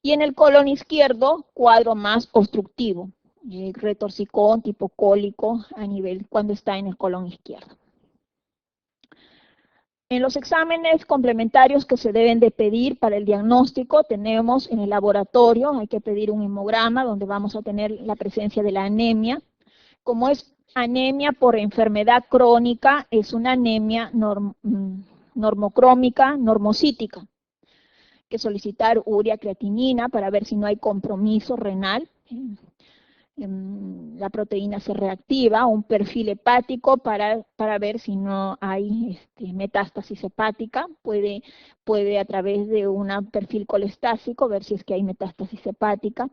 Y en el colon izquierdo, cuadro más obstructivo, retorcijón tipo cólico a nivel cuando está en el colon izquierdo. En los exámenes complementarios que se deben de pedir para el diagnóstico, tenemos en el laboratorio, hay que pedir un hemograma donde vamos a tener la presencia de la anemia. Como es anemia por enfermedad crónica, es una anemia normocrómica, normocítica. Hay que solicitar urea creatinina para ver si no hay compromiso renal. La proteína se reactiva, un perfil hepático para ver si no hay metástasis hepática, puede a través de un perfil colestásico ver si es que hay metástasis hepática.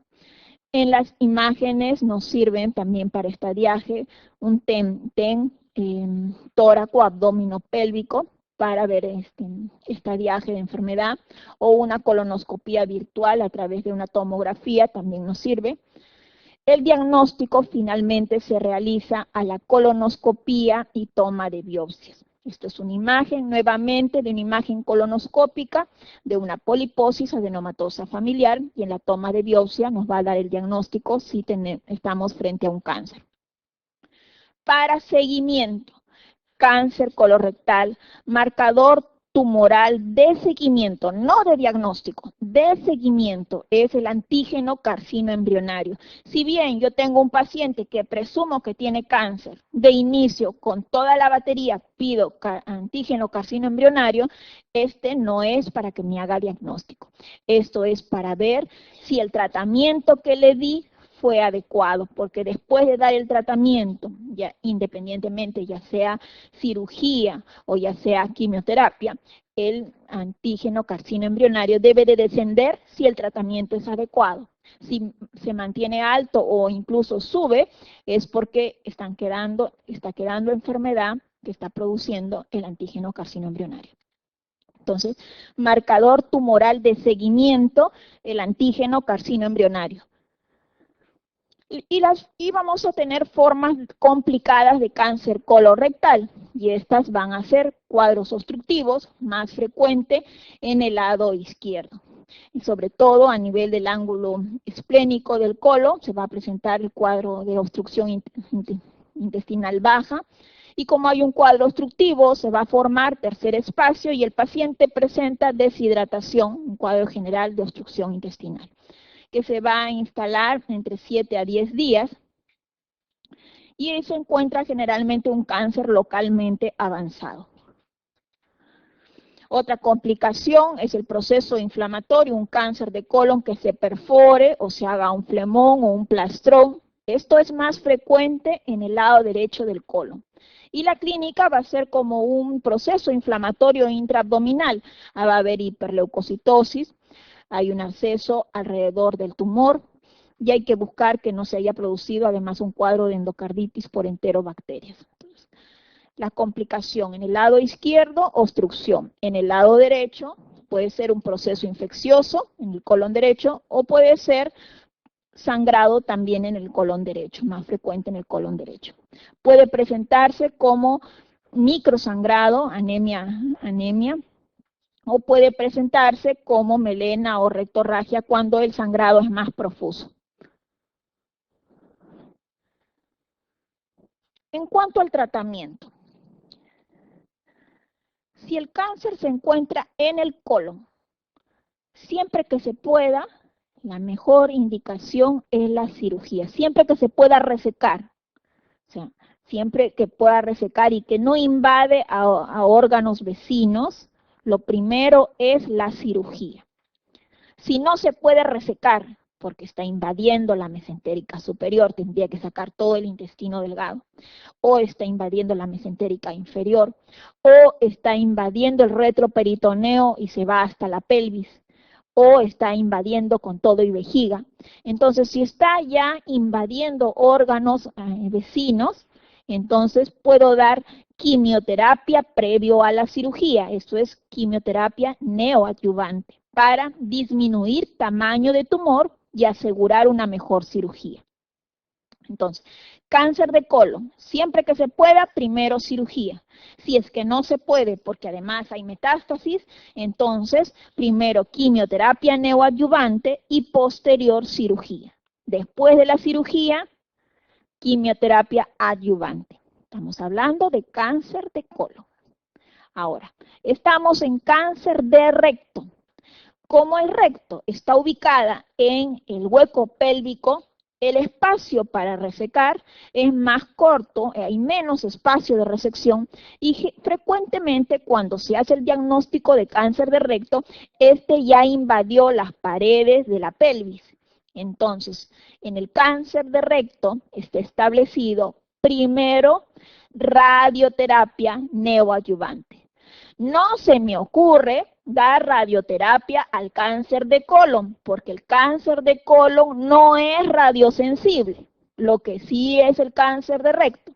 En las imágenes nos sirven también para estadiaje un TEN, tóraco, abdomino pélvico, para ver estadiaje de enfermedad, o una colonoscopía virtual a través de una tomografía también nos sirve. El diagnóstico finalmente se realiza a la colonoscopía y toma de biopsias. Esto es una imagen, nuevamente, de una imagen colonoscópica de una poliposis adenomatosa familiar, y en la toma de biopsia nos va a dar el diagnóstico si estamos frente a un cáncer. Para seguimiento, cáncer colorectal, marcador tumoral de seguimiento, no de diagnóstico, de seguimiento, es el antígeno carcino embrionario. Si bien yo tengo un paciente que presumo que tiene cáncer, de inicio con toda la batería pido antígeno carcino embrionario, este no es para que me haga diagnóstico. Esto es para ver si el tratamiento que le di fue adecuado, porque después de dar el tratamiento, ya independientemente ya sea cirugía o ya sea quimioterapia, el antígeno carcino embrionario debe de descender si el tratamiento es adecuado. Si se mantiene alto o incluso sube, es porque está quedando enfermedad que está produciendo el antígeno carcino embrionario. Entonces, marcador tumoral de seguimiento, el antígeno carcino embrionario. Y vamos a tener formas complicadas de cáncer colorectal, y estas van a ser cuadros obstructivos, más frecuente en el lado izquierdo. Y sobre todo a nivel del ángulo esplénico del colon se va a presentar el cuadro de obstrucción intestinal baja, y como hay un cuadro obstructivo se va a formar tercer espacio y el paciente presenta deshidratación, un cuadro general de obstrucción intestinal, que se va a instalar entre 7 a 10 días, y se encuentra generalmente un cáncer localmente avanzado. Otra complicación es el proceso inflamatorio, un cáncer de colon que se perfore o se haga un flemón o un plastrón. Esto es más frecuente en el lado derecho del colon. Y la clínica va a ser como un proceso inflamatorio intraabdominal. Va a haber hiperleucocitosis, hay un absceso alrededor del tumor, y hay que buscar que no se haya producido además un cuadro de endocarditis por enterobacterias. Entonces, la complicación en el lado izquierdo, obstrucción. En el lado derecho puede ser un proceso infeccioso en el colon derecho, o puede ser sangrado también en el colon derecho, más frecuente en el colon derecho. Puede presentarse como microsangrado, anemia, o puede presentarse como melena o rectorragia cuando el sangrado es más profuso. En cuanto al tratamiento, si el cáncer se encuentra en el colon, siempre que se pueda, la mejor indicación es la cirugía, siempre que se pueda resecar, o sea, siempre que pueda resecar y que no invade a órganos vecinos, lo primero es la cirugía. Si no se puede resecar porque está invadiendo la mesentérica superior, tendría que sacar todo el intestino delgado, o está invadiendo la mesentérica inferior, o está invadiendo el retroperitoneo y se va hasta la pelvis, o está invadiendo con todo y vejiga. Entonces, si está ya invadiendo órganos vecinos, entonces puedo dar quimioterapia previo a la cirugía, esto es quimioterapia neoadyuvante, para disminuir tamaño de tumor y asegurar una mejor cirugía. Entonces, cáncer de colon, siempre que se pueda, primero cirugía. Si es que no se puede, porque además hay metástasis, entonces primero quimioterapia neoadyuvante y posterior cirugía. Después de la cirugía, quimioterapia adyuvante. Estamos hablando de cáncer de colon. Ahora, estamos en cáncer de recto. Como el recto está ubicada en el hueco pélvico, el espacio para resecar es más corto, hay menos espacio de resección y frecuentemente cuando se hace el diagnóstico de cáncer de recto, este ya invadió las paredes de la pelvis. Entonces, en el cáncer de recto está establecido primero radioterapia neoadyuvante. No se me ocurre dar radioterapia al cáncer de colon, porque el cáncer de colon no es radiosensible, lo que sí es el cáncer de recto.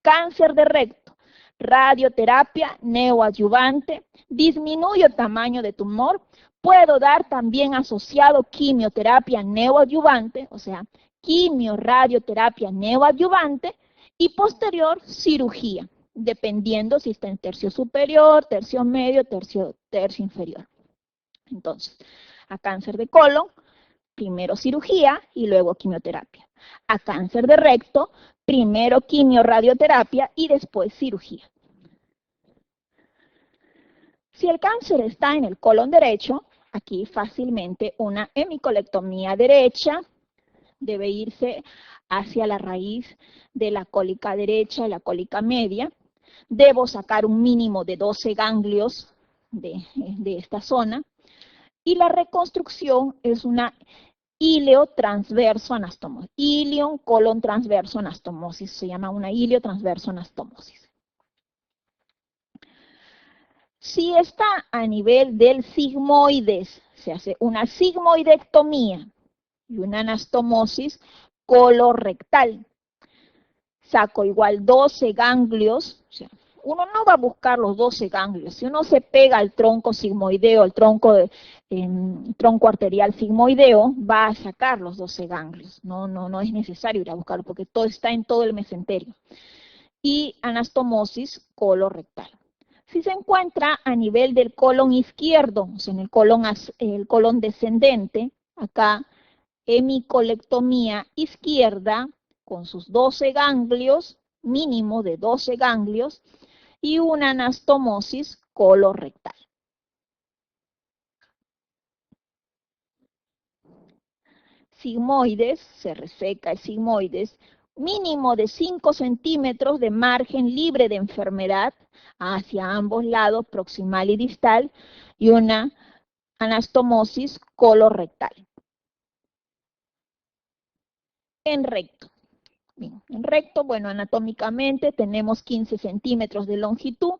Cáncer de recto, radioterapia neoadyuvante, disminuye el tamaño de tumor, puedo dar también asociado quimioterapia neoadyuvante, o sea, quimio-radioterapia neoadyuvante y posterior cirugía, dependiendo si está en tercio superior, tercio medio, tercio inferior. Entonces, a cáncer de colon, primero cirugía y luego quimioterapia. A cáncer de recto, primero quimio-radioterapia y después cirugía. Si el cáncer está en el colon derecho, aquí fácilmente una hemicolectomía derecha debe irse hacia la raíz de la cólica derecha y la cólica media. Debo sacar un mínimo de 12 ganglios de esta zona. Y la reconstrucción es una iliotransverso anastomosis. Ilion colon transverso anastomosis. Se llama una iliotransverso anastomosis. Si está a nivel del sigmoides, se hace una sigmoidectomía y una anastomosis colorectal. Saco igual 12 ganglios, o sea, uno no va a buscar los 12 ganglios. Si uno se pega al tronco sigmoideo, al tronco arterial sigmoideo, va a sacar los 12 ganglios. No es necesario ir a buscarlo porque todo está en todo el mesenterio. Y anastomosis colorectal. Si se encuentra a nivel del colon izquierdo, o sea, en el colon descendente, acá hemicolectomía izquierda con sus 12 ganglios, mínimo de 12 ganglios, y una anastomosis colorectal. Sigmoides, se reseca el sigmoides, mínimo de 5 centímetros de margen libre de enfermedad hacia ambos lados, proximal y distal, y una anastomosis colorectal. En recto. Bien, en recto, bueno, anatómicamente tenemos 15 centímetros de longitud.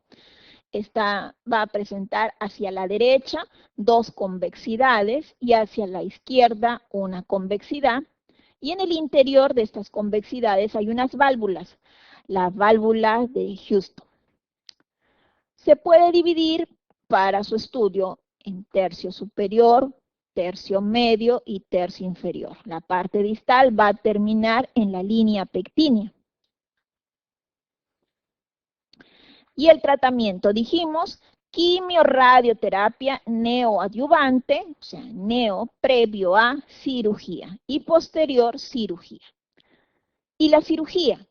Esta va a presentar hacia la derecha 2 convexidades y hacia la izquierda una convexidad. Y en el interior de estas convexidades hay unas válvulas, las válvulas de Houston. Se puede dividir para su estudio en tercio superior, tercio medio y tercio inferior. La parte distal va a terminar en la línea pectínea. Y el tratamiento, dijimos, quimio-radioterapia neoadyuvante, o sea, neo previo a cirugía y posterior cirugía. Y la cirugía.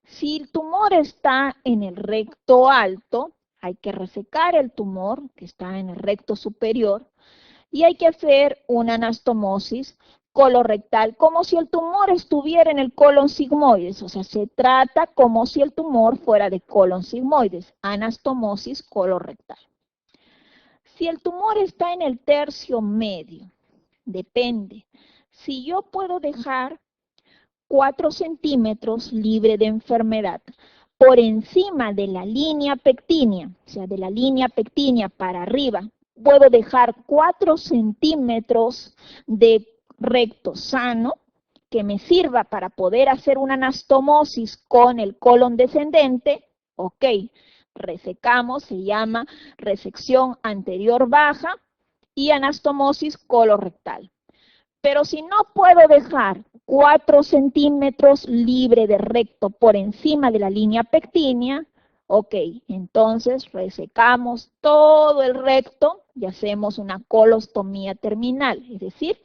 Si el tumor está en el recto alto, hay que resecar el tumor que está en el recto superior y hay que hacer una anastomosis colorectal, como si el tumor estuviera en el colon sigmoides, o sea, se trata como si el tumor fuera de colon sigmoides, anastomosis colorectal. Si el tumor está en el tercio medio, depende. Si yo puedo dejar 4 centímetros libre de enfermedad por encima de la línea pectínea, o sea, de la línea pectínea para arriba, puedo dejar 4 centímetros de recto sano que me sirva para poder hacer una anastomosis con el colon descendente, ok, resecamos, se llama resección anterior baja y anastomosis colorectal. Pero si no puedo dejar 4 centímetros libre de recto por encima de la línea pectínea, ok, entonces resecamos todo el recto y hacemos una colostomía terminal, es decir,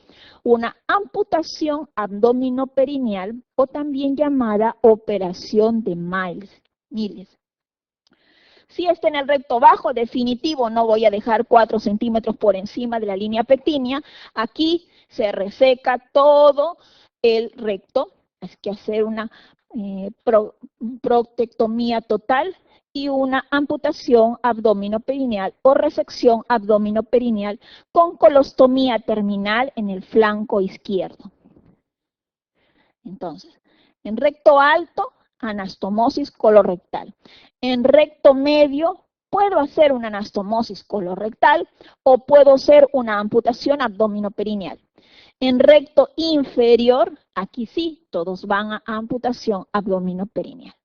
una amputación abdominoperineal o también llamada operación de Miles. Si está en el recto bajo, definitivo, no voy a dejar 4 centímetros por encima de la línea pectínea. Aquí se reseca todo el recto. Hay que hacer una proctectomía total y una amputación abdominoperineal o resección abdominoperineal con colostomía terminal en el flanco izquierdo. Entonces, en recto alto, anastomosis colorectal. En recto medio, puedo hacer una anastomosis colorectal o puedo hacer una amputación abdominoperineal. En recto inferior, aquí sí, todos van a amputación abdominoperineal.